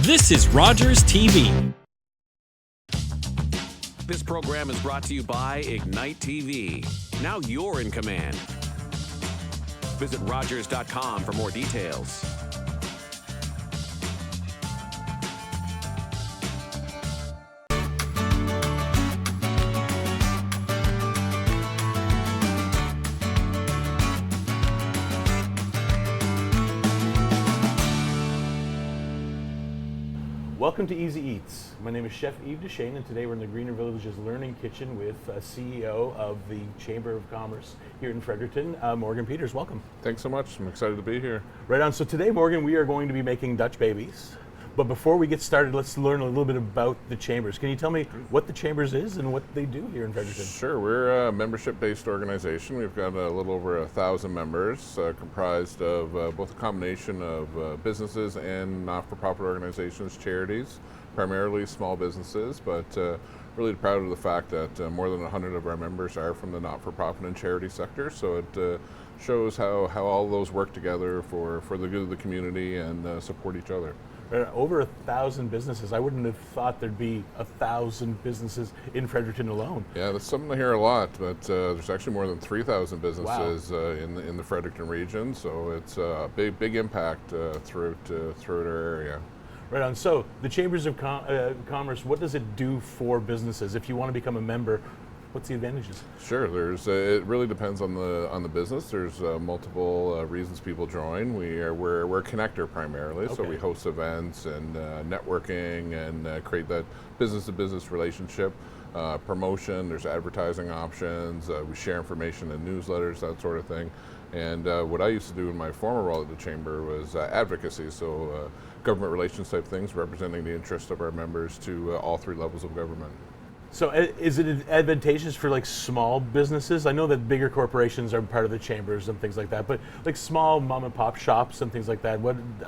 This is Rogers TV. This program is brought to you by Ignite TV. Now you're in command. Visit Rogers.com for more details. Welcome to Easy Eats. My name is Chef Yves Dechaine, and today we're in the Greener Villages Learning Kitchen with CEO of the Chamber of Commerce here in Fredericton, Morgan Peters. Welcome. Thanks so much. I'm excited to be here. Right on. So today, Morgan, we are going to be making Dutch babies. But before we get started, let's learn a little bit about the Chambers. Can you tell me what the Chambers is and what they do here in Fredericton? Sure. We're a membership-based organization. We've got a little over 1,000 members, comprised of both a combination of businesses and not-for-profit organizations, charities, primarily small businesses, but really proud of the fact that more than 100 of our members are from the not-for-profit and charity sector. So it shows how all those work together for the good of the community and support each other. Over 1,000 businesses. I wouldn't have thought there'd be 1,000 businesses in Fredericton alone. Yeah, that's something to hear a lot, but there's actually more than 3,000 businesses in the Fredericton region, so it's a big impact throughout our area. Right on. So the Chambers of Commerce, what does it do for businesses? If you want to become a member, what's the advantages? Sure. It really depends on the business. There's multiple reasons people join. We're a connector primarily, okay. So we host events and networking and create that business-to-business relationship. Promotion. There's advertising options. We share information in newsletters, that sort of thing. And what I used to do in my former role at the Chamber was advocacy. So government relations type things, representing the interests of our members to all three levels of government. So is it advantageous for like small businesses? I know that bigger corporations are part of the chambers and things like that, but like small mom and pop shops and things like that,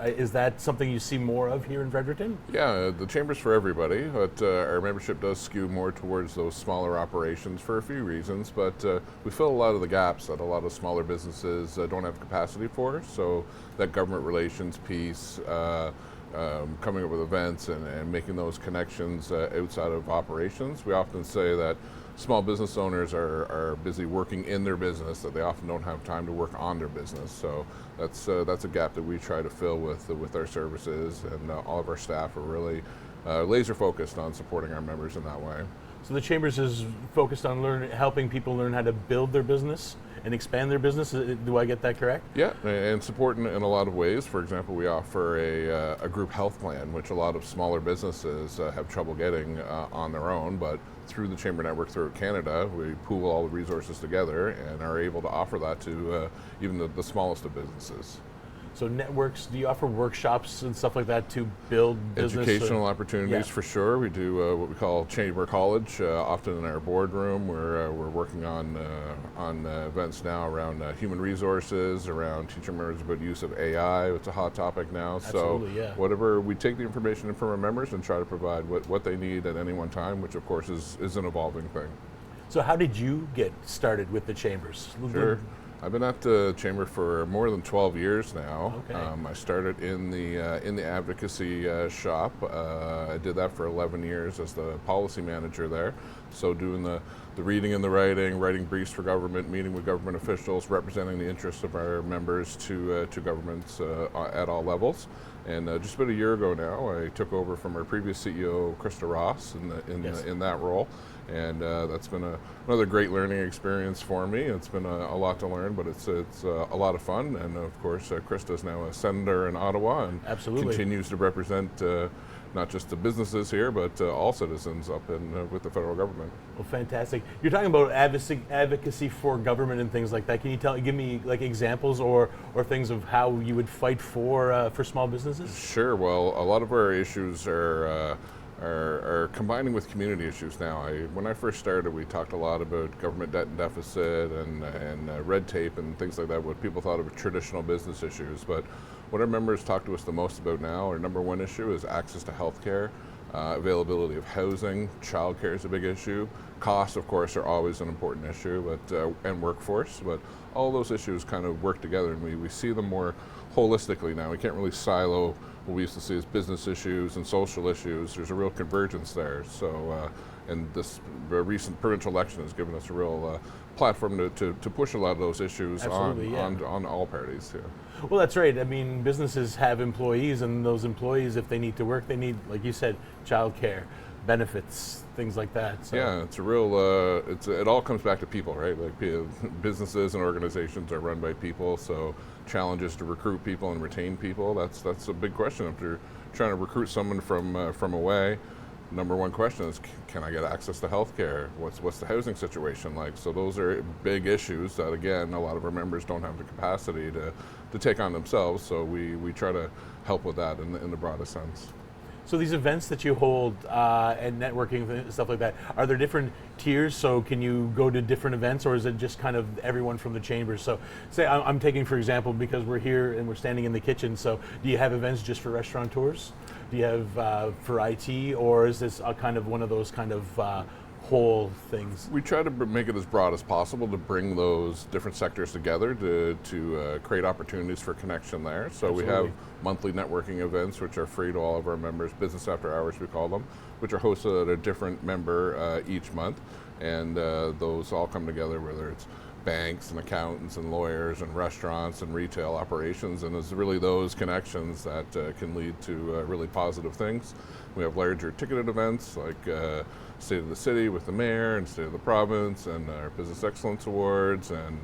is that something you see more of here in Fredericton? Yeah, the chamber's for everybody, but our membership does skew more towards those smaller operations for a few reasons, but we fill a lot of the gaps that a lot of smaller businesses don't have capacity for, so that government relations piece, coming up with events and making those connections outside of operations. We often say that small business owners are busy working in their business, that they often don't have time to work on their business. So that's a gap that we try to fill with our services, and all of our staff are really laser focused on supporting our members in that way. So the Chambers is focused on helping people learn how to build their business and expand their business. Do I get that correct? Yeah, and support in a lot of ways. For example, we offer a group health plan, which a lot of smaller businesses have trouble getting on their own, but through the Chamber Network throughout Canada, we pool all the resources together and are able to offer that to even the smallest of businesses. So networks, do you offer workshops and stuff like that to build business? Educational opportunities, for sure. We do what we call Chamber College, often in our boardroom. We're working on events now around human resources, around teaching members about use of AI. It's a hot topic now. Absolutely, so whatever, we take the information in from our members and try to provide what they need at any one time, which of course is an evolving thing. So how did you get started with the Chambers? Sure. I've been at the Chamber for more than 12 years now. Okay. I started in the advocacy shop. I did that for 11 years as the policy manager there. So doing the reading and the writing briefs for government, meeting with government officials, representing the interests of our members to governments at all levels. And just about a year ago now, I took over from our previous CEO, Krista Ross, in that role. And that's been another great learning experience for me. It's been a lot to learn, but it's a lot of fun. And of course, Krista is now a senator in Ottawa and continues to represent not just the businesses here, but all citizens up with the federal government. Well, fantastic. You're talking about advocacy for government and things like that. Can you give me like examples or things of how you would fight for small businesses? Sure. Well, a lot of our issues are combining with community issues now. When I first started, we talked a lot about government debt and deficit and red tape and things like that, what people thought of traditional business issues. But what our members talk to us the most about now, our number one issue is access to health care, availability of housing, childcare is a big issue. Costs, of course, are always an important issue, and workforce. But all those issues kind of work together, and we see them more holistically now. We can't really silo what we used to see as business issues and social issues. There's a real convergence there. So, and this recent provincial election has given us a real platform to push a lot of those issues on all parties. Yeah. Well, that's right. I mean, businesses have employees, and those employees, if they need to work, they need, like you said, childcare, benefits, things like that. So. Yeah, it's a real. It all comes back to people, right? Like businesses and organizations are run by people, so challenges to recruit people and retain people. That's a big question. If you're trying to recruit someone from away, number one question is, can I get access to health care? What's the housing situation like? So those are big issues that, again, a lot of our members don't have the capacity to take on themselves. So we try to help with that in the broadest sense. So these events that you hold and networking and stuff like that, are there different tiers? So can you go to different events, or is it just kind of everyone from the chambers? So say I'm taking, for example, because we're here and we're standing in the kitchen, so do you have events just for restaurateurs? Do you have for IT, or is this a kind of one of those kind of whole things? We try to make it as broad as possible to bring those different sectors together to create opportunities for connection there. So Absolutely. We have monthly networking events, which are free to all of our members, business after hours we call them, which are hosted at a different member each month. And those all come together, whether it's banks and accountants and lawyers and restaurants and retail operations, and it's really those connections that can lead to really positive things. We have larger ticketed events like State of the City with the Mayor and State of the Province and our Business Excellence Awards, and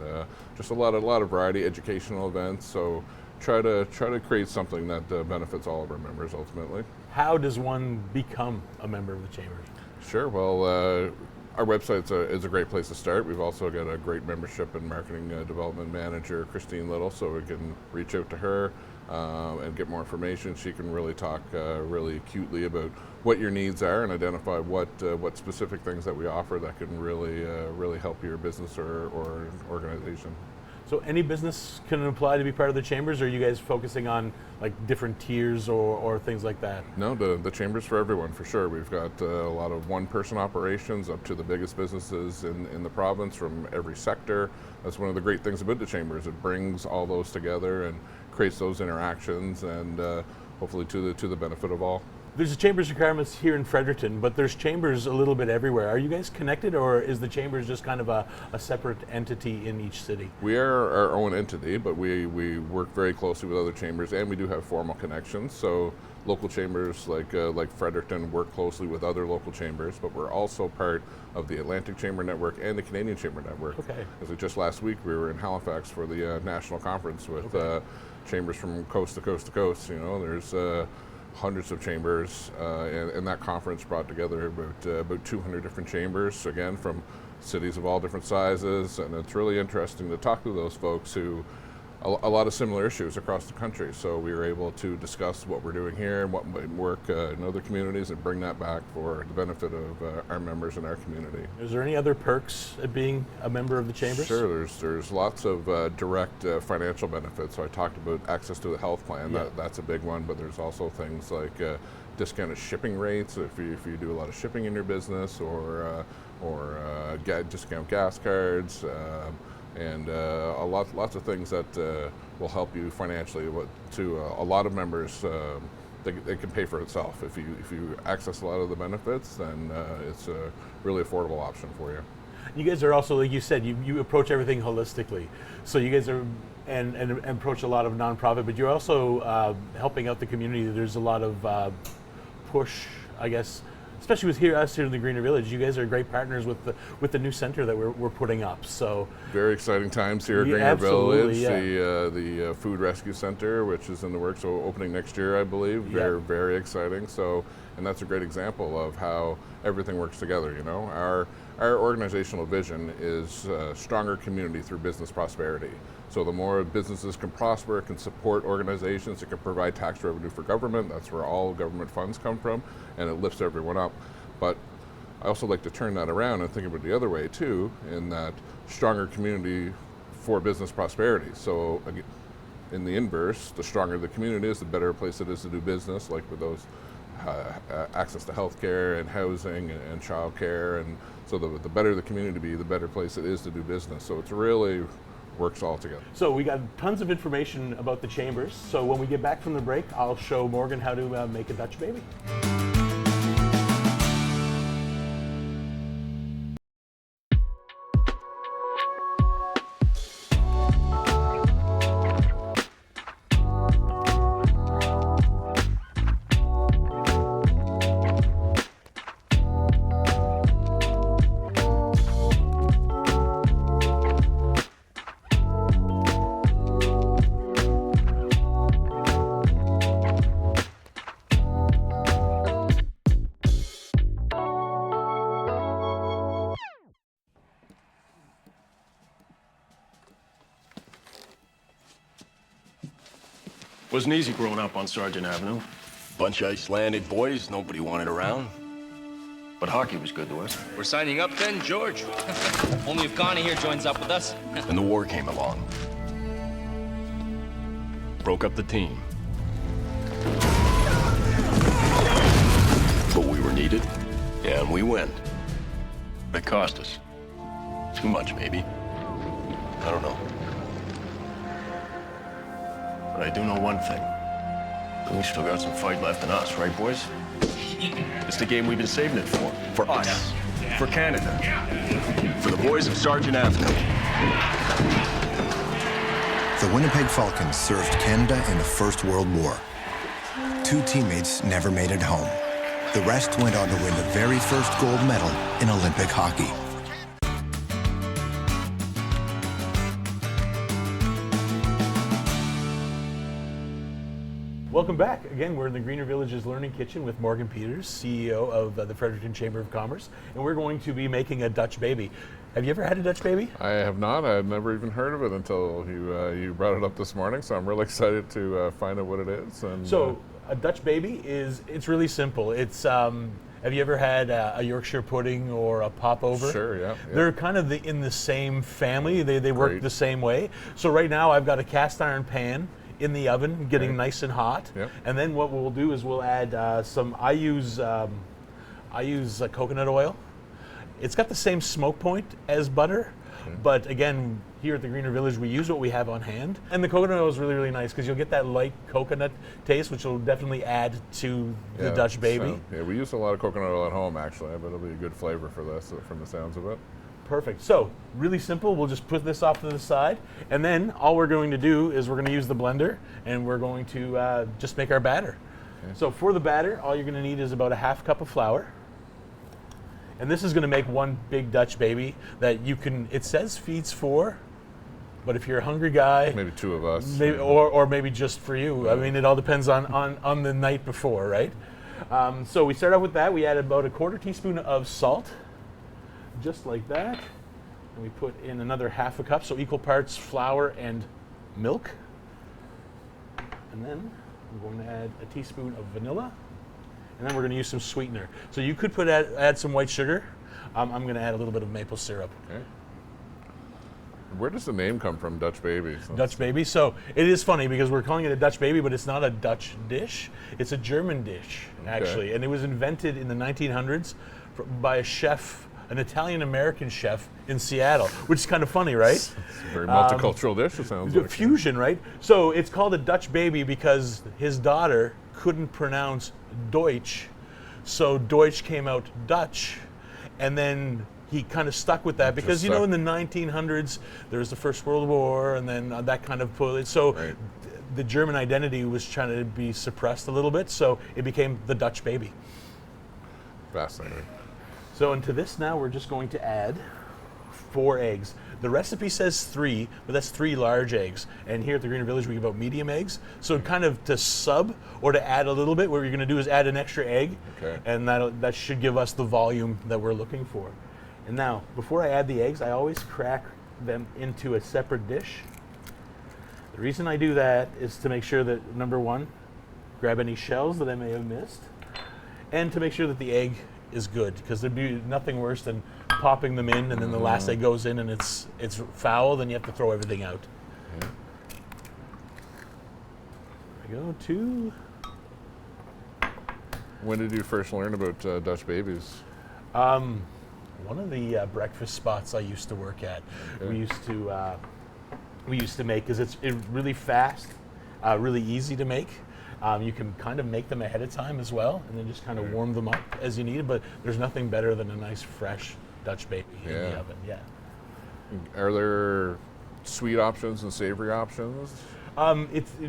just a lot of variety, educational events. So try to create something that benefits all of our members ultimately. How does one become a member of the Chamber? Sure. Well, our website is a great place to start. We've also got a great membership and marketing development manager, Christine Little, so we can reach out to her and get more information. She can really talk really acutely about what your needs are and identify what specific things that we offer that can really help your business or organization. So any business can apply to be part of the chambers, or are you guys focusing on like different tiers or things like that? No, the chamber's for everyone, for sure. We've got a lot of one-person operations up to the biggest businesses in the province from every sector. That's one of the great things about the chambers. It brings all those together and creates those interactions, and hopefully to the benefit of all. There's a chambers requirements here in Fredericton, but there's chambers a little bit everywhere. Are you guys connected, or is the chambers just kind of a separate entity in each city? We are our own entity, but we work very closely with other chambers, and we do have formal connections. So local chambers like Fredericton work closely with other local chambers, but we're also part of the Atlantic Chamber Network and the Canadian Chamber Network. Okay. As just last week, we were in Halifax for the national conference with chambers from coast to coast to coast. You know, there's hundreds of chambers, and that conference brought together about 200 different chambers, again from cities of all different sizes, and it's really interesting to talk to those folks who a lot of similar issues across the country. So we were able to discuss what we're doing here and what might work in other communities and bring that back for the benefit of our members in our community. Is there any other perks of being a member of the chambers? Sure, there's lots of direct financial benefits. So I talked about access to the health plan. Yeah. That's a big one, but there's also things like discounted shipping rates if you do a lot of shipping in your business, or discount gas cards. And lots of things that will help you financially. To a lot of members, they can pay for itself. If you access a lot of the benefits, then it's a really affordable option for you. You guys are also, like you said, you approach everything holistically. So you guys are and approach a lot of nonprofit, but you're also helping out the community. There's a lot of push, I guess. Especially with us here in the Greener Village, you guys are great partners with the new center that we're putting up. So very exciting times here at Greener Village. Yeah. The Food Rescue Center, which is in the works, so opening next year, I believe. Very exciting. So, and that's a great example of how everything works together. You know, our organizational vision is stronger community through business prosperity. So the more businesses can prosper, can support organizations, it can provide tax revenue for government. That's where all government funds come from, and it lifts everyone up. But I also like to turn that around and think of it the other way too, in that stronger community for business prosperity. So in the inverse, the stronger the community is, the better a place it is to do business, like with those access to healthcare and housing and childcare. And so the better the community be, the better place it is to do business. So it's really works all together. So we got tons of information about the chambers. So when we get back from the break, I'll show Morgan how to make a Dutch baby. Wasn't easy growing up on Sargent Avenue, Bunch of Icelandic boys nobody wanted around. but hockey was good to us. We're signing up then, George? Only if Connie here joins up with us. And the war came along. Broke up the team. But we were needed, and we went. It cost us. Too much, maybe. I don't know. But I do know one thing. We still got some fight left in us, right, boys? It's the game we've been saving it for. For us. For Canada. For the boys of Sargent Avenue. The Winnipeg Falcons served Canada in the First World War. 2 teammates never made it home. The rest went on to win the very first gold medal in Olympic hockey. Welcome back. Again, we're in the Greener Villages Learning Kitchen with Morgan Peters, CEO of the Fredericton Chamber of Commerce, and we're going to be making a Dutch baby. Have you ever had a Dutch baby? I have not. I had never even heard of it until you brought it up this morning, so I'm really excited to find out what it is. And, So, a Dutch baby it's really simple. It's have you ever had a Yorkshire pudding or a popover? Sure, yeah. They're kind of in the same family. They work Great. the same way. So right now I've got a cast iron pan in the oven, getting Okay. nice and hot. Yep. And then what we'll do is we'll add I use coconut oil. It's got the same smoke point as butter, but again, here at the Greener Village, we use what we have on hand. And the coconut oil is really, really nice because you'll get that light coconut taste, which will definitely add to the Dutch baby. Yeah, we use a lot of coconut oil at home, actually, but it'll be a good flavor for this, from the sounds of it. Perfect. So, really simple. We'll just put this off to the side, and then all we're going to do is we're going to use the blender, and we're going to just make our batter. Okay. So for the batter, all you're going to need is about a half cup of flour. And this is going to make one big Dutch baby that you can, it says feeds 4, but if you're a hungry guy, Maybe 2 of us. maybe, or maybe just for you. I mean, it all depends on the night before, right? So we start out with that. We add about a 1/4 teaspoon of salt, just like that. And we put in another half a cup, so equal parts flour and milk. And then I'm going to add a teaspoon of vanilla. And then we're going to use some sweetener. So you could add some white sugar. I'm going to add a little bit of maple syrup. Okay. Where does the name come from, Dutch baby? Dutch baby. So it is funny because we're calling it a Dutch baby, but it's not a Dutch dish. It's a German dish, actually. And it was invented in the 1900s by a chef, an Italian-American chef in Seattle, which is kind of funny, right? It's a very multicultural dish, it sounds like. Fusion, right? So it's called a Dutch baby because his daughter couldn't pronounce Deutsch, so Deutsch came out Dutch, and then he kind of stuck with that because, you know, in the 1900s, there was the First World War, and then that kind of pulled it. So Right. the German identity was trying to be suppressed a little bit, so it became the Dutch baby. Fascinating. So into this now, we're just going to add 4 eggs. The recipe says 3, but that's 3 large eggs. And here at the Greener Village, we give out medium eggs. So kind of to sub or to add a little bit, what you're going to do is add an extra egg, Okay. and that should give us the volume that we're looking for. And now, before I add the eggs, I always crack them into a separate dish. The reason I do that is to make sure that, number 1, grab any shells that I may have missed, and to make sure that the egg is good, because there'd be nothing worse than popping them in and then the last egg goes in and it's foul, then you have to throw everything out. Okay. There we go, 2. When did you first learn about Dutch babies? One of the breakfast spots I used to work at, Okay. we used to we used to make because it's really fast, really easy to make. You can kind of make them ahead of time as well, and then just kind of warm them up as you need it. But there's nothing better than a nice fresh Dutch baby in the oven. Yeah. Are there sweet options and savory options?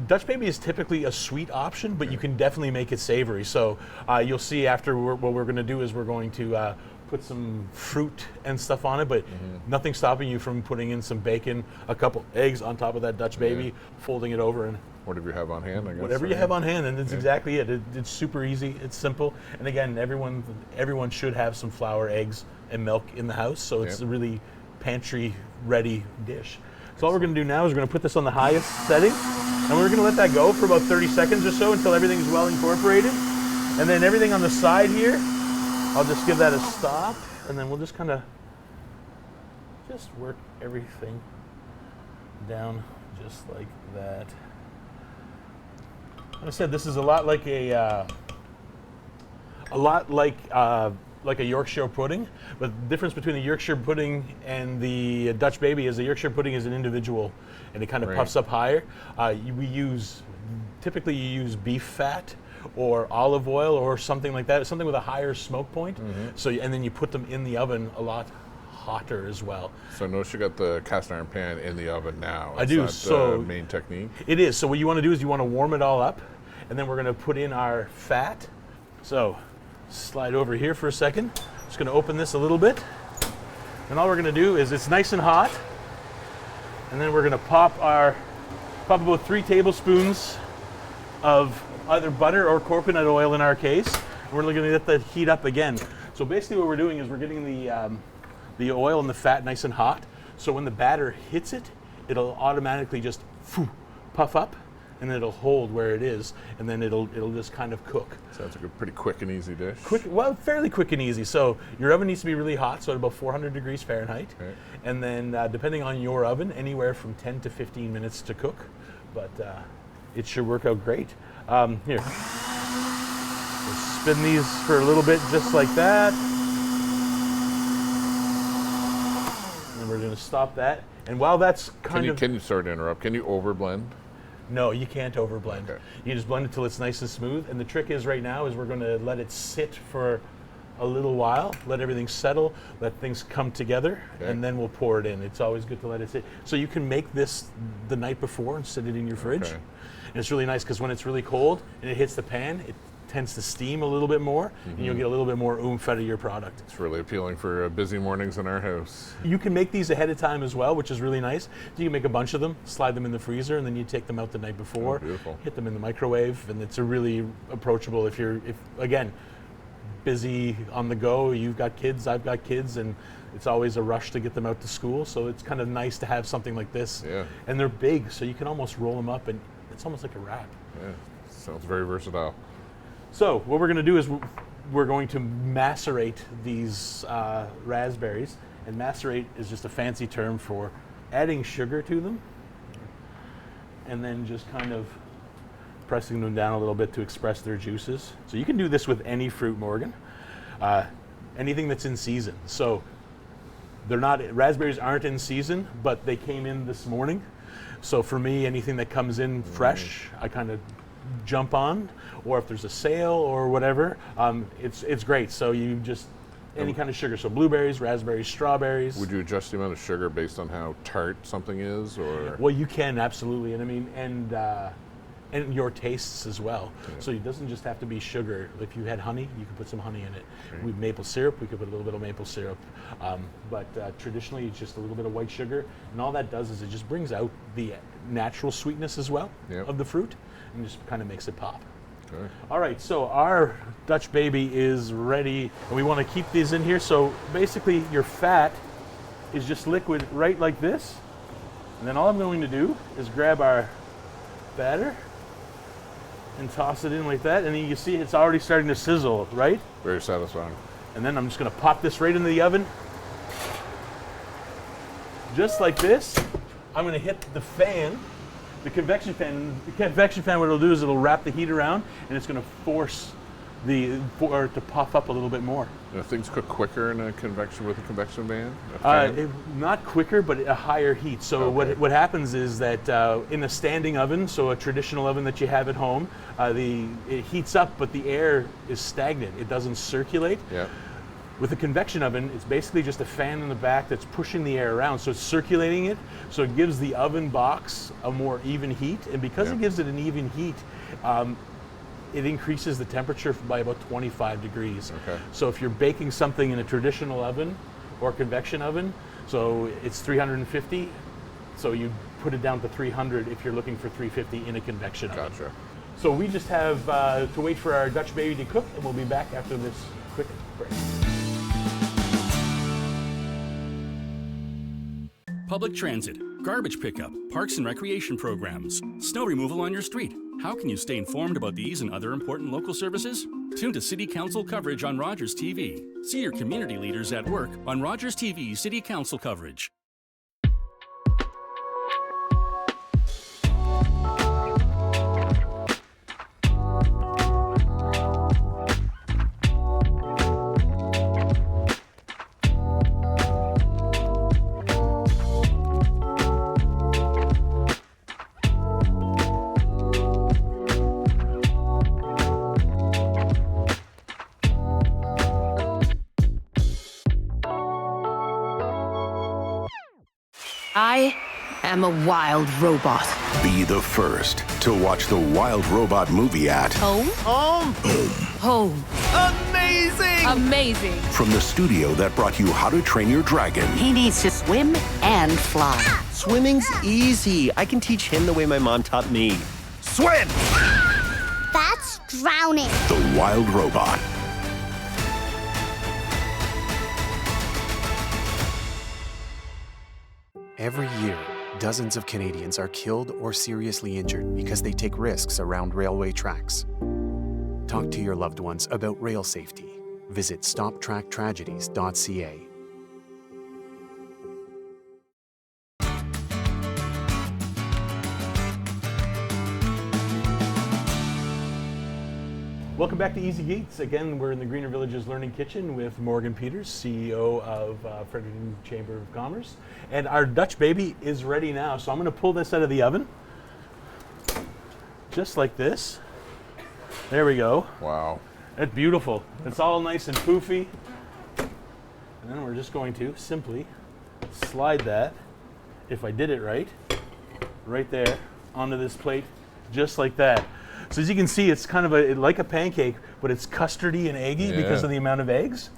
Dutch baby is typically a sweet option, but you can definitely make it savory. So you'll see after what we're going to do is we're going to put some fruit and stuff on it, but nothing stopping you from putting in some bacon, a couple eggs on top of that Dutch baby, folding it over, and whatever you have on hand, I guess. Whatever you have on hand, and that's exactly it. It's super easy. It's simple, and again, everyone should have some flour, eggs, and milk in the house. So it's a really pantry-ready dish. So all we're going to do now is we're going to put this on the highest setting, and we're going to let that go for about 30 seconds or so until everything's well incorporated. And then everything on the side here, I'll just give that a stop, and then we'll just kind of just work everything down just like that. Like I said, this is a lot like a Yorkshire pudding, but the difference between the Yorkshire pudding and the Dutch baby is the Yorkshire pudding is an individual, and it kind of puffs up higher. Typically you use beef fat or olive oil or something like that, something with a higher smoke point. So, and then you put them in the oven a lot hotter as well. So I notice you got the cast iron pan in the oven now. I do. Is that the main technique? It is. So what you want to do is you want to warm it all up, and then we're going to put in our fat. So slide over here for a second. Just going to open this a little bit, and all we're going to do is it's nice and hot, and then we're going to pop about 3 tablespoons of either butter or coconut oil in our case. And we're going to let that heat up again. So basically what we're doing is we're getting the oil and the fat nice and hot. So when the batter hits it, it'll automatically just puff up, and then it'll hold where it is, and then it'll just kind of cook. Sounds like a pretty quick and easy dish. Fairly quick and easy. So your oven needs to be really hot, so at about 400 degrees Fahrenheit. Okay. And then depending on your oven, anywhere from 10 to 15 minutes to cook. But it should work out great. Here, we'll spin these for a little bit just like that. And we're going to stop that. And while that's can you sorry to interrupt, can you overblend? No, you can't overblend. Okay. You just blend it till it's nice and smooth. And the trick is right now is we're going to let it sit for a little while, let everything settle, let things come together, and then we'll pour it in. It's always good to let it sit. So you can make this the night before and sit it in your fridge. And it's really nice because when it's really cold and it hits the pan, it tends to steam a little bit more, and you'll get a little bit more oomph out of your product. It's really appealing for busy mornings in our house. You can make these ahead of time as well, which is really nice. You can make a bunch of them, slide them in the freezer, and then you take them out the night before, hit them in the microwave, and it's a really approachable if again, busy on the go, you've got kids, I've got kids, and it's always a rush to get them out to school, so it's kind of nice to have something like this. Yeah. And they're big, so you can almost roll them up, and it's almost like a wrap. Yeah, sounds very versatile. So what we're going to do is we're going to macerate these raspberries, and macerate is just a fancy term for adding sugar to them, and then just kind of pressing them down a little bit to express their juices. So you can do this with any fruit, Morgan, anything that's in season. So raspberries aren't in season, but they came in this morning. So for me, anything that comes in fresh, I kind of jump on, or if there's a sale or whatever, it's great. So you just any kind of sugar. So blueberries, raspberries, strawberries. Would you adjust the amount of sugar based on how tart something is, or? Well, you can absolutely, and I mean, and your tastes as well. Yeah. So it doesn't just have to be sugar. If you had honey, you could put some honey in it. Okay. With maple syrup, we could put a little bit of maple syrup. But traditionally, it's just a little bit of white sugar, and all that does is it just brings out the natural sweetness as well of the fruit, and just kind of makes it pop. Okay. All right, so our Dutch baby is ready, and we want to keep these in here. So basically, your fat is just liquid right like this, and then all I'm going to do is grab our batter and toss it in like that, and then you see it's already starting to sizzle, right? Very satisfying. And then I'm just going to pop this right into the oven, just like this. I'm going to hit the fan. The convection fan, what it'll do is it'll wrap the heat around, and it's going to force for it to puff up a little bit more. Things cook quicker in a convection with a convection fan? Not quicker, but a higher heat. So Okay. what happens is that in a standing oven, so a traditional oven that you have at home, it heats up, but the air is stagnant. It doesn't circulate. Yeah. With a convection oven, it's basically just a fan in the back that's pushing the air around, so it's circulating it, so it gives the oven box a more even heat, and because it gives it an even heat, it increases the temperature by about 25 degrees. Okay. So if you're baking something in a traditional oven or convection oven, so it's 350, so you put it down to 300 if you're looking for 350 in a convection oven. Gotcha. So we just have to wait for our Dutch baby to cook, and we'll be back after this quick break. Public transit, garbage pickup, parks and recreation programs, snow removal on your street. How can you stay informed about these and other important local services? Tune to City Council coverage on Rogers TV. See your community leaders at work on Rogers TV City Council coverage. I am a wild robot. Be the first to watch the Wild Robot movie at Home? Home. Amazing! Amazing. from the studio that brought you How to Train Your Dragon. He needs to swim and fly. Swimming's easy. I can teach him the way my mom taught me. Swim! That's drowning. The Wild Robot. Every year, dozens of Canadians are killed or seriously injured because they take risks around railway tracks. Talk to your loved ones about rail safety. Visit stoptracktragedies.ca. Welcome back to Easy Gates. Again, we're in the Greener Villages Learning Kitchen with Morgan Peters, CEO of Fredericton Chamber of Commerce. And our Dutch baby is ready now. So I'm going to pull this out of the oven. Just like this. There we go. Wow. That's beautiful. It's all nice and poofy. And then we're just going to simply slide that, if I did it right there onto this plate, just like that. So as you can see, it's kind of like a pancake, but it's custardy and eggy because of the amount of eggs.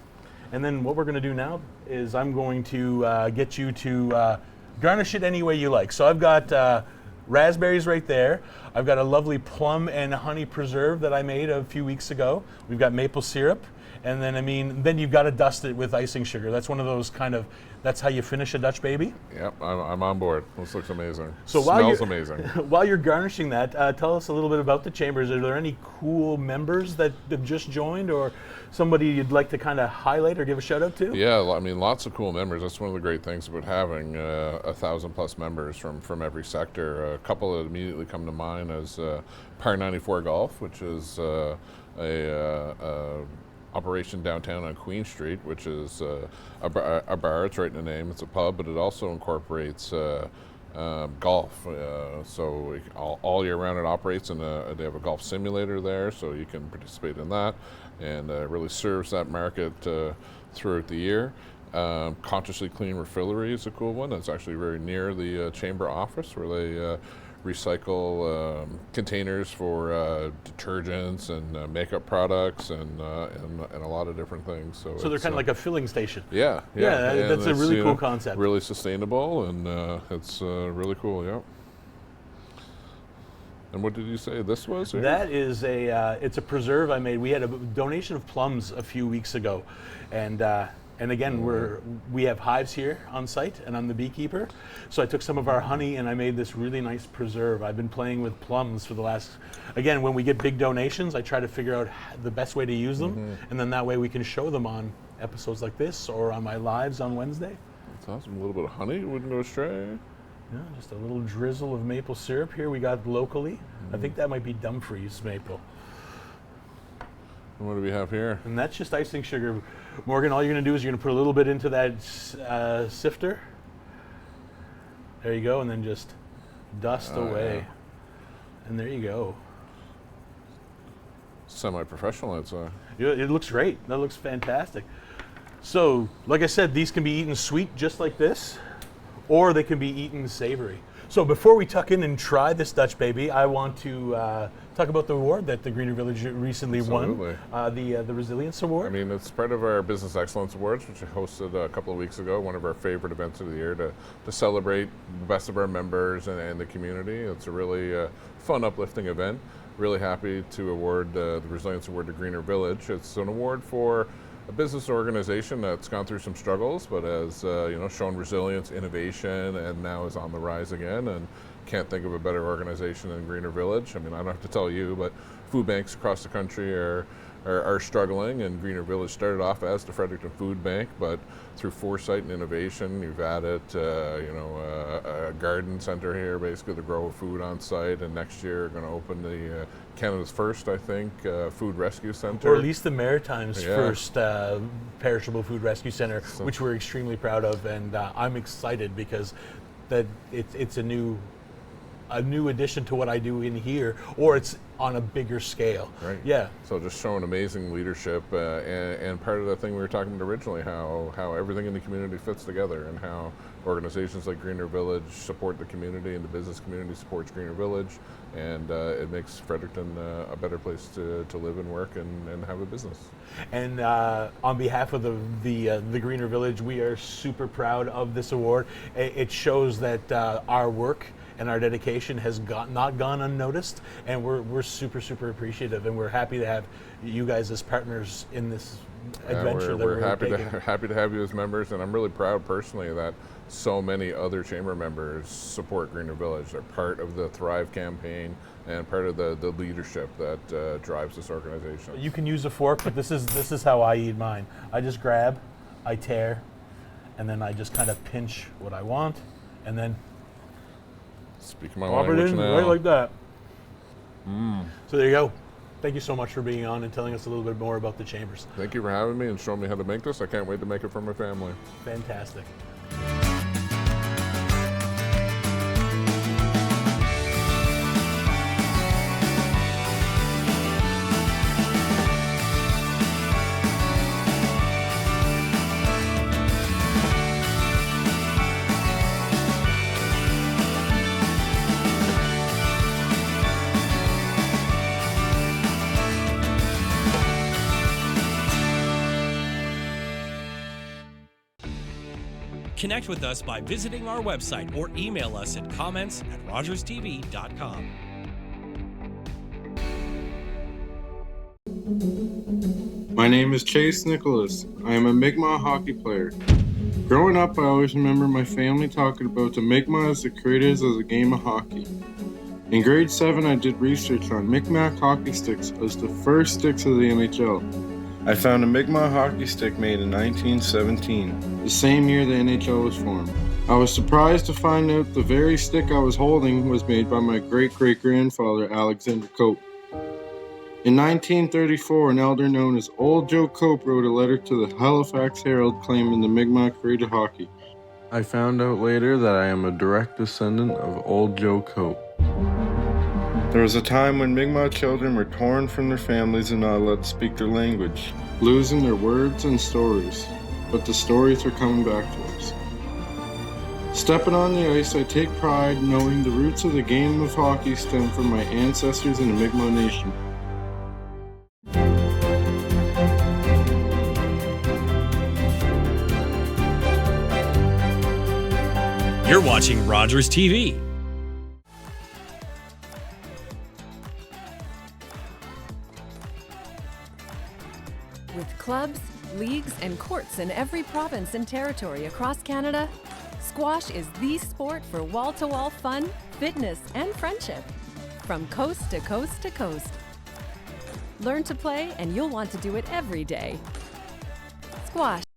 And then what we're going to do now is I'm going to get you to garnish it any way you like. So I've got raspberries right there. I've got a lovely plum and honey preserve that I made a few weeks ago. We've got maple syrup. And then, then you've got to dust it with icing sugar. That's one of those that's how you finish a Dutch baby. Yep, I'm on board. This looks amazing. So Smells amazing. While you're garnishing that, tell us a little bit about the Chambers. Are there any cool members that have just joined, or somebody you'd like to kind of highlight or give a shout out to? Yeah, I mean, lots of cool members. That's one of the great things about having 1,000+ members from every sector. A couple that immediately come to mind is Par 94 Golf, which is a operation downtown on Queen Street, which is a bar. It's right in the name. It's a pub, but it also incorporates golf. So all year round it operates, and they have a golf simulator there, so you can participate in that, and really serves that market throughout the year. Consciously Clean Refillery is a cool one. That's actually very near the chamber office, where they recycle containers for detergents and makeup products and a lot of different things. So they're kind of like a filling station. Yeah. That's a really cool concept. Really sustainable, and it's really cool. Yeah. And what did you say this was? Or? That is it's a preserve I made. We had a donation of plums a few weeks ago, and again, we have hives here on site, and I'm the beekeeper. So I took some of our honey and I made this really nice preserve. I've been playing with plums for the last, again, when we get big donations, I try to figure out the best way to use them, and then that way we can show them on episodes like this or on my lives on Wednesday. That's awesome. A little bit of honey wouldn't go astray. Yeah, just a little drizzle of maple syrup here we got locally. I think that might be Dumfries maple. And what do we have here? And that's just icing sugar. Morgan, all you're going to do is you're going to put a little bit into that sifter. There you go, and then just dust away. Yeah. And there you go. Semi-professional, I'd say. Yeah, it looks great. That looks fantastic. So, like I said, these can be eaten sweet just like this, or they can be eaten savory. So before we tuck in and try this Dutch baby, I want to talk about the award that the Greener Village recently won, the Resilience Award. I mean, it's part of our Business Excellence Awards, which we hosted a couple of weeks ago, one of our favorite events of the year to celebrate the best of our members and the community. It's a really fun, uplifting event. Really happy to award the Resilience Award to Greener Village. It's an award for a business organization that's gone through some struggles, but has shown resilience, innovation, and now is on the rise again. And can't think of a better organization than Greener Village. I mean, I don't have to tell you, but food banks across the country are struggling, and Greener Village started off as the Fredericton Food Bank, but through foresight and innovation, you've added a garden center here, basically to grow food on site, and next year we're going to open the Canada's first, I think, food rescue center. Or at least the Maritime's first perishable food rescue center, which we're extremely proud of, and I'm excited because that it's a new addition to what I do in here, or it's on a bigger scale. Right. Yeah. So just showing amazing leadership, and part of the thing we were talking about originally, how everything in the community fits together, and how organizations like Greener Village support the community, and the business community supports Greener Village, and it makes Fredericton a better place to live and work and have a business. And on behalf of the Greener Village, we are super proud of this award. It shows that our work and our dedication has not gone unnoticed, and we're super appreciative, and we're happy to have you guys as partners in this adventure. We're happy to have you as members, and I'm really proud personally that so many other chamber members support Greener Village. They're part of the Thrive campaign and part of the leadership that drives this organization. You can use a fork, but this is how I eat mine. I just grab, I tear, and then I just kind of pinch what I want, and then speak my language now. Right like that. So there you go. Thank you so much for being on and telling us a little bit more about the chambers. Thank you for having me and showing me how to make this. I can't wait to make it for my family. Fantastic. Connect with us by visiting our website or email us at comments@rogerstv.com. My name is Chase Nicholas. I am a Mi'kmaq hockey player. Growing up, I always remember my family talking about the Mi'kmaq as the creators of the game of hockey. In grade 7, I did research on Mi'kmaq hockey sticks as the first sticks of the NHL. I found a Mi'kmaq hockey stick made in 1917, the same year the NHL was formed. I was surprised to find out the very stick I was holding was made by my great-great-grandfather, Alexander Cope. In 1934, an elder known as Old Joe Cope wrote a letter to the Halifax Herald claiming the Mi'kmaq created hockey. I found out later that I am a direct descendant of Old Joe Cope. There was a time when Mi'kmaq children were torn from their families and not allowed to speak their language, losing their words and stories. But the stories are coming back to us. Stepping on the ice, I take pride knowing the roots of the game of hockey stem from my ancestors in the Mi'kmaq Nation. You're watching Rogers TV. With clubs, leagues, and courts in every province and territory across Canada, squash is the sport for wall-to-wall fun, fitness, and friendship. From coast to coast to coast. Learn to play, and you'll want to do it every day. Squash.